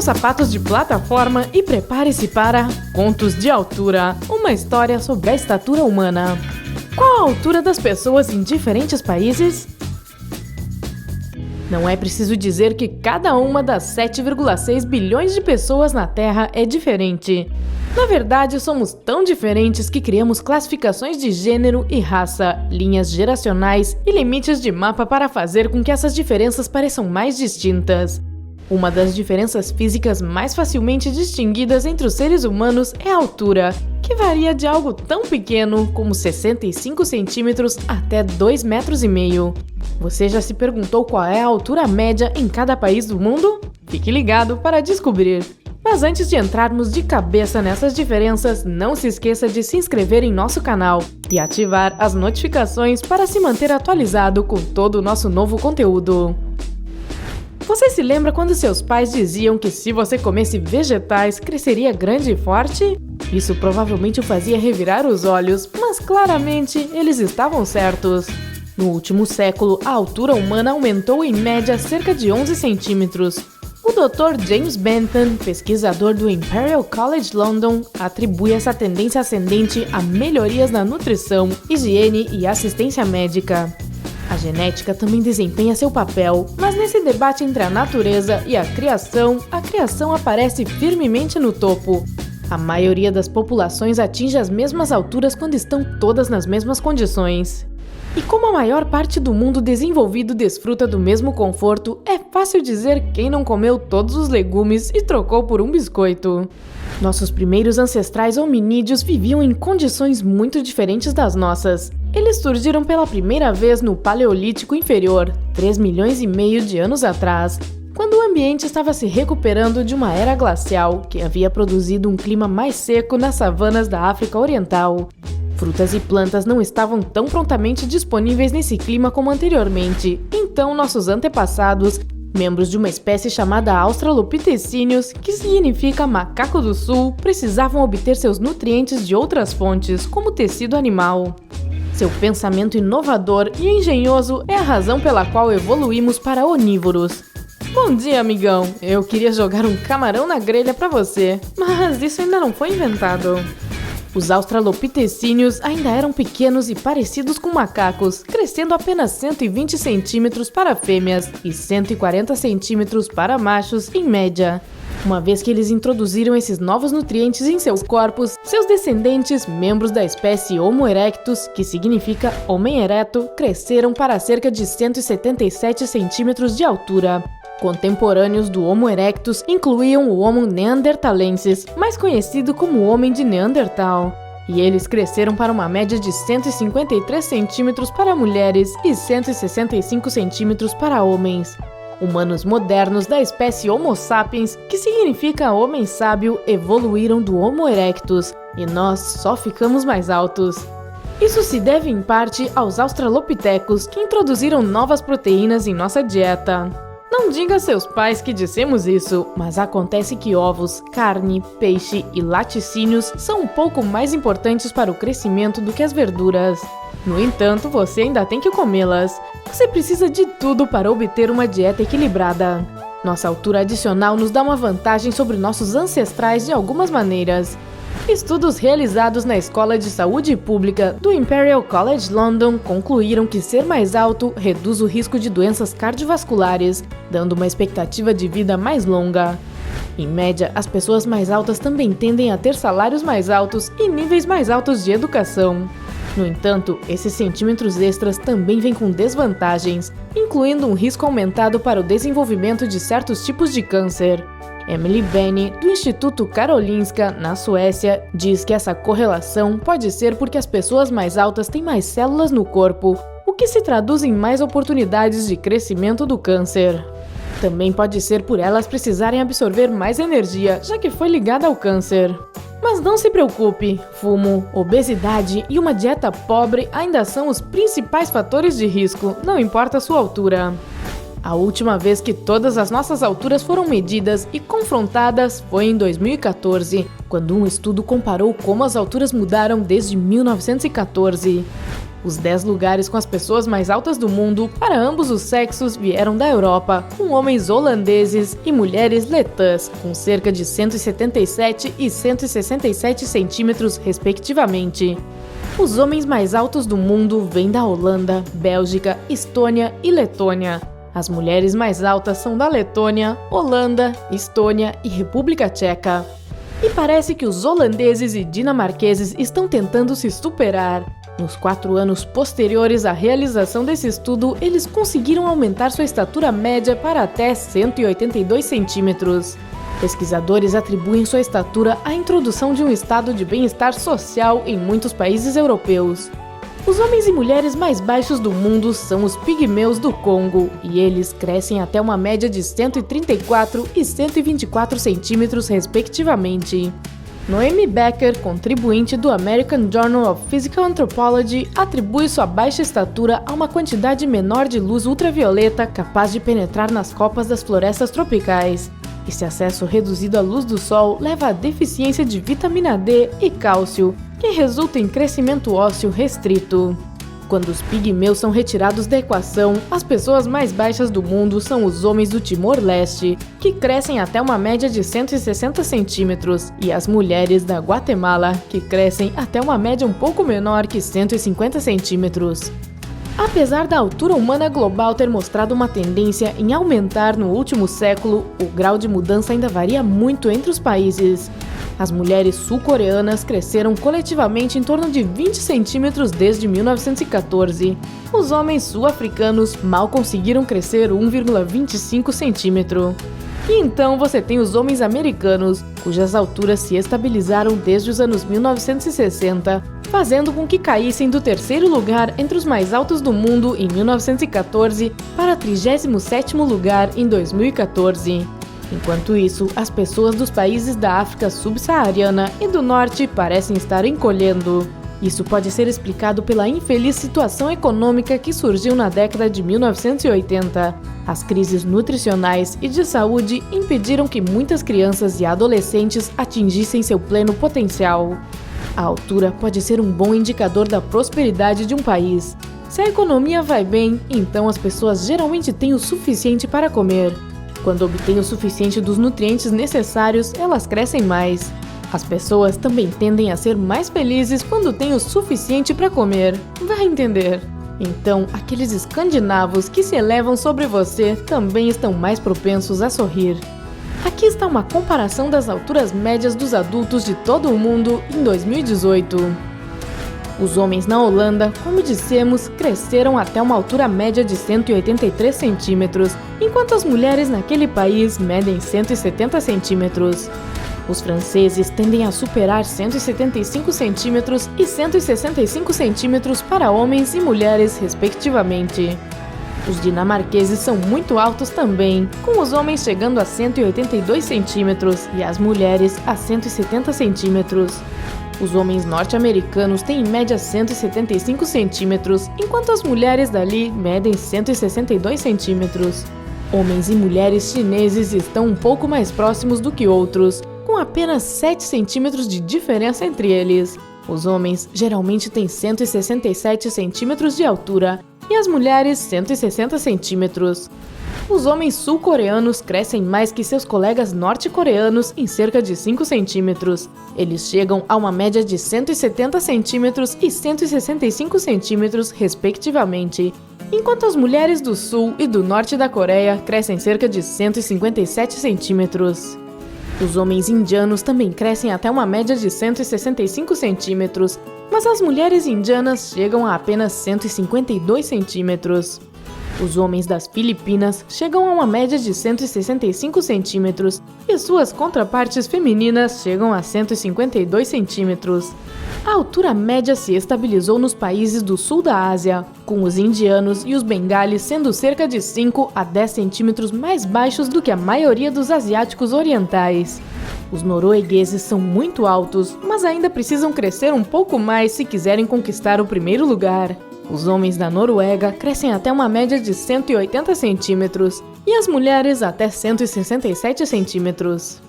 seus sapatos de plataforma e prepare-se para Contos de Altura, uma história sobre a estatura humana. Qual a altura das pessoas em diferentes países? Não é preciso dizer que cada uma das 7,6 bilhões de pessoas na Terra é diferente. Na verdade, somos tão diferentes que criamos classificações de gênero e raça, linhas geracionais e limites de mapa para fazer com que essas diferenças pareçam mais distintas. Uma das diferenças físicas mais facilmente distinguidas entre os seres humanos é a altura, que varia de algo tão pequeno como 65 centímetros até 2,5 metros. Você já se perguntou qual é a altura média em cada país do mundo? Fique ligado para descobrir! Mas antes de entrarmos de cabeça nessas diferenças, não se esqueça de se inscrever em nosso canal e ativar as notificações para se manter atualizado com todo o nosso novo conteúdo. Você se lembra quando seus pais diziam que se você comesse vegetais, cresceria grande e forte? Isso provavelmente o fazia revirar os olhos, mas claramente eles estavam certos. No último século, a altura humana aumentou em média cerca de 11 centímetros. O Dr. James Bentham, pesquisador do Imperial College London, atribui essa tendência ascendente a melhorias na nutrição, higiene e assistência médica. A genética também desempenha seu papel, mas nesse debate entre a natureza e a criação aparece firmemente no topo. A maioria das populações atinge as mesmas alturas quando estão todas nas mesmas condições. E como a maior parte do mundo desenvolvido desfruta do mesmo conforto, é fácil dizer quem não comeu todos os legumes e trocou por um biscoito. Nossos primeiros ancestrais hominídeos viviam em condições muito diferentes das nossas. Eles surgiram pela primeira vez no Paleolítico Inferior, 3,5 milhões de anos atrás, quando o ambiente estava se recuperando de uma era glacial que havia produzido um clima mais seco nas savanas da África Oriental. Frutas e plantas não estavam tão prontamente disponíveis nesse clima como anteriormente, então nossos antepassados, membros de uma espécie chamada Australopithecines, que significa macaco do sul, precisavam obter seus nutrientes de outras fontes, como tecido animal. Seu pensamento inovador e engenhoso é a razão pela qual evoluímos para onívoros. Bom dia, amigão! Eu queria jogar um camarão na grelha para você, mas isso ainda não foi inventado. Os Australopithecines ainda eram pequenos e parecidos com macacos, crescendo apenas 120 centímetros para fêmeas e 140 centímetros para machos em média. Uma vez que eles introduziram esses novos nutrientes em seus corpos, seus descendentes, membros da espécie Homo erectus, que significa homem ereto, cresceram para cerca de 177 centímetros de altura. Contemporâneos do Homo erectus incluíam o Homo neanderthalensis, mais conhecido como Homem de Neandertal. E eles cresceram para uma média de 153 centímetros para mulheres e 165 centímetros para homens. Humanos modernos da espécie Homo sapiens, que significa homem sábio, evoluíram do Homo erectus, e nós só ficamos mais altos. Isso se deve em parte aos australopitecos, que introduziram novas proteínas em nossa dieta. Não diga a seus pais que dissemos isso, mas acontece que ovos, carne, peixe e laticínios são um pouco mais importantes para o crescimento do que as verduras. No entanto, você ainda tem que comê-las. Você precisa de tudo para obter uma dieta equilibrada. Nossa altura adicional nos dá uma vantagem sobre nossos ancestrais de algumas maneiras. Estudos realizados na Escola de Saúde Pública do Imperial College London concluíram que ser mais alto reduz o risco de doenças cardiovasculares, dando uma expectativa de vida mais longa. Em média, as pessoas mais altas também tendem a ter salários mais altos e níveis mais altos de educação. No entanto, esses centímetros extras também vêm com desvantagens, incluindo um risco aumentado para o desenvolvimento de certos tipos de câncer. Emily Benny, do Instituto Karolinska, na Suécia, diz que essa correlação pode ser porque as pessoas mais altas têm mais células no corpo, o que se traduz em mais oportunidades de crescimento do câncer. Também pode ser por elas precisarem absorver mais energia, já que foi ligada ao câncer. Mas não se preocupe, fumo, obesidade e uma dieta pobre ainda são os principais fatores de risco, não importa a sua altura. A última vez que todas as nossas alturas foram medidas e confrontadas foi em 2014, quando um estudo comparou como as alturas mudaram desde 1914. Os 10 lugares com as pessoas mais altas do mundo, para ambos os sexos, vieram da Europa, com homens holandeses e mulheres letãs, com cerca de 177 e 167 centímetros, respectivamente. Os homens mais altos do mundo vêm da Holanda, Bélgica, Estônia e Letônia. As mulheres mais altas são da Letônia, Holanda, Estônia e República Tcheca. E parece que os holandeses e dinamarqueses estão tentando se superar. Nos 4 anos posteriores à realização desse estudo, eles conseguiram aumentar sua estatura média para até 182 centímetros. Pesquisadores atribuem sua estatura à introdução de um estado de bem-estar social em muitos países europeus. Os homens e mulheres mais baixos do mundo são os pigmeus do Congo, e eles crescem até uma média de 134 e 124 centímetros, respectivamente. Noemi Becker, contribuinte do American Journal of Physical Anthropology, atribui sua baixa estatura a uma quantidade menor de luz ultravioleta capaz de penetrar nas copas das florestas tropicais. Esse acesso reduzido à luz do sol leva à deficiência de vitamina D e cálcio, que resulta em crescimento ósseo restrito. Quando os pigmeus são retirados da equação, as pessoas mais baixas do mundo são os homens do Timor-Leste, que crescem até uma média de 160 centímetros, e as mulheres da Guatemala, que crescem até uma média um pouco menor que 150 centímetros. Apesar da altura humana global ter mostrado uma tendência em aumentar no último século, o grau de mudança ainda varia muito entre os países. As mulheres sul-coreanas cresceram coletivamente em torno de 20 centímetros desde 1914. Os homens sul-africanos mal conseguiram crescer 1,25 centímetro. E então você tem os homens americanos, cujas alturas se estabilizaram desde os anos 1960, fazendo com que caíssem do 3º lugar entre os mais altos do mundo em 1914 para 37º lugar em 2014. Enquanto isso, as pessoas dos países da África subsaariana e do Norte parecem estar encolhendo. Isso pode ser explicado pela infeliz situação econômica que surgiu na década de 1980. As crises nutricionais e de saúde impediram que muitas crianças e adolescentes atingissem seu pleno potencial. A altura pode ser um bom indicador da prosperidade de um país. Se a economia vai bem, então as pessoas geralmente têm o suficiente para comer. Quando obtêm o suficiente dos nutrientes necessários, elas crescem mais. As pessoas também tendem a ser mais felizes quando têm o suficiente para comer. Vai entender. Então, aqueles escandinavos que se elevam sobre você também estão mais propensos a sorrir. Aqui está uma comparação das alturas médias dos adultos de todo o mundo em 2018. Os homens na Holanda, como dissemos, cresceram até uma altura média de 183 centímetros, enquanto as mulheres naquele país medem 170 centímetros. Os franceses tendem a superar 175 centímetros e 165 centímetros para homens e mulheres, respectivamente. Os dinamarqueses são muito altos também, com os homens chegando a 182 centímetros e as mulheres a 170 centímetros. Os homens norte-americanos têm em média 175 centímetros, enquanto as mulheres dali medem 162 centímetros. Homens e mulheres chineses estão um pouco mais próximos do que outros, com apenas 7 centímetros de diferença entre eles. Os homens geralmente têm 167 centímetros de altura e as mulheres 160 centímetros. Os homens sul-coreanos crescem mais que seus colegas norte-coreanos em cerca de 5 centímetros. Eles chegam a uma média de 170 centímetros e 165 centímetros, respectivamente, enquanto as mulheres do sul e do norte da Coreia crescem cerca de 157 centímetros. Os homens indianos também crescem até uma média de 165 centímetros, mas as mulheres indianas chegam a apenas 152 centímetros. Os homens das Filipinas chegam a uma média de 165 centímetros e suas contrapartes femininas chegam a 152 centímetros. A altura média se estabilizou nos países do sul da Ásia, com os indianos e os bengalis sendo cerca de 5 a 10 centímetros mais baixos do que a maioria dos asiáticos orientais. Os noruegueses são muito altos, mas ainda precisam crescer um pouco mais se quiserem conquistar o primeiro lugar. Os homens da Noruega crescem até uma média de 180 centímetros e as mulheres até 167 centímetros.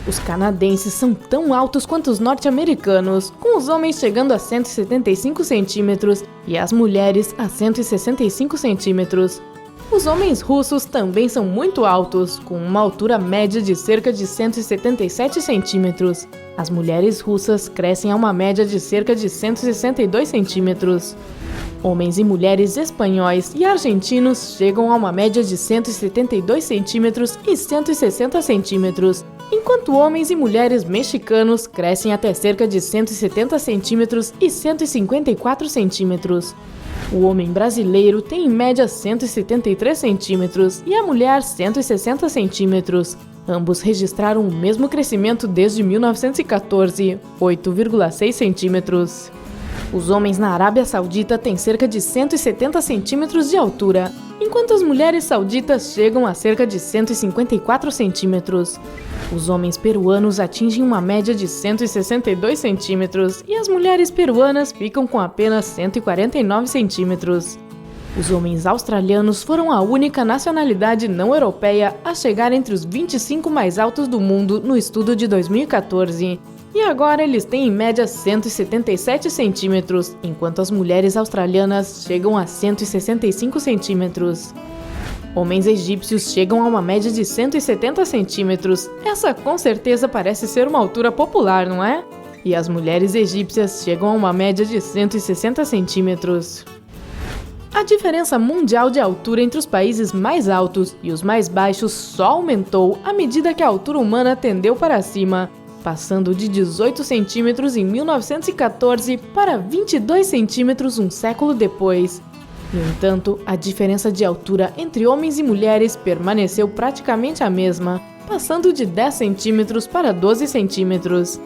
Os canadenses são tão altos quanto os norte-americanos, com os homens chegando a 175 centímetros e as mulheres a 165 centímetros. Os homens russos também são muito altos, com uma altura média de cerca de 177 centímetros. As mulheres russas crescem a uma média de cerca de 162 centímetros. Homens e mulheres espanhóis e argentinos chegam a uma média de 172 centímetros e 160 centímetros, enquanto homens e mulheres mexicanos crescem até cerca de 170 centímetros e 154 centímetros. O homem brasileiro tem em média 173 centímetros e a mulher 160 centímetros. Ambos registraram o mesmo crescimento desde 1914, 8,6 centímetros. Os homens na Arábia Saudita têm cerca de 170 centímetros de altura, enquanto as mulheres sauditas chegam a cerca de 154 centímetros. Os homens peruanos atingem uma média de 162 centímetros e as mulheres peruanas ficam com apenas 149 centímetros. Os homens australianos foram a única nacionalidade não europeia a chegar entre os 25 mais altos do mundo no estudo de 2014. E agora eles têm em média 177 centímetros, enquanto as mulheres australianas chegam a 165 centímetros. Homens egípcios chegam a uma média de 170 centímetros. Essa com certeza parece ser uma altura popular, não é? E as mulheres egípcias chegam a uma média de 160 centímetros. A diferença mundial de altura entre os países mais altos e os mais baixos só aumentou à medida que a altura humana tendeu para cima, passando de 18 centímetros em 1914 para 22 centímetros um século depois. No entanto, a diferença de altura entre homens e mulheres permaneceu praticamente a mesma, passando de 10 centímetros para 12 centímetros.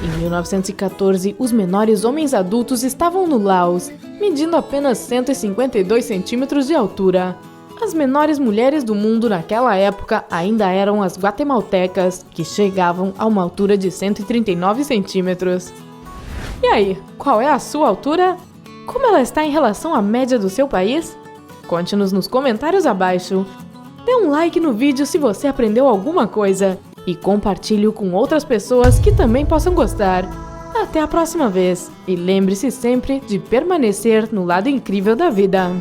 Em 1914, os menores homens adultos estavam no Laos, medindo apenas 152 centímetros de altura. As menores mulheres do mundo naquela época ainda eram as guatemaltecas, que chegavam a uma altura de 139 centímetros. E aí, qual é a sua altura? Como ela está em relação à média do seu país? Conte-nos nos comentários abaixo. Dê um like no vídeo se você aprendeu alguma coisa e compartilhe-o com outras pessoas que também possam gostar. Até a próxima vez e lembre-se sempre de permanecer no lado incrível da vida.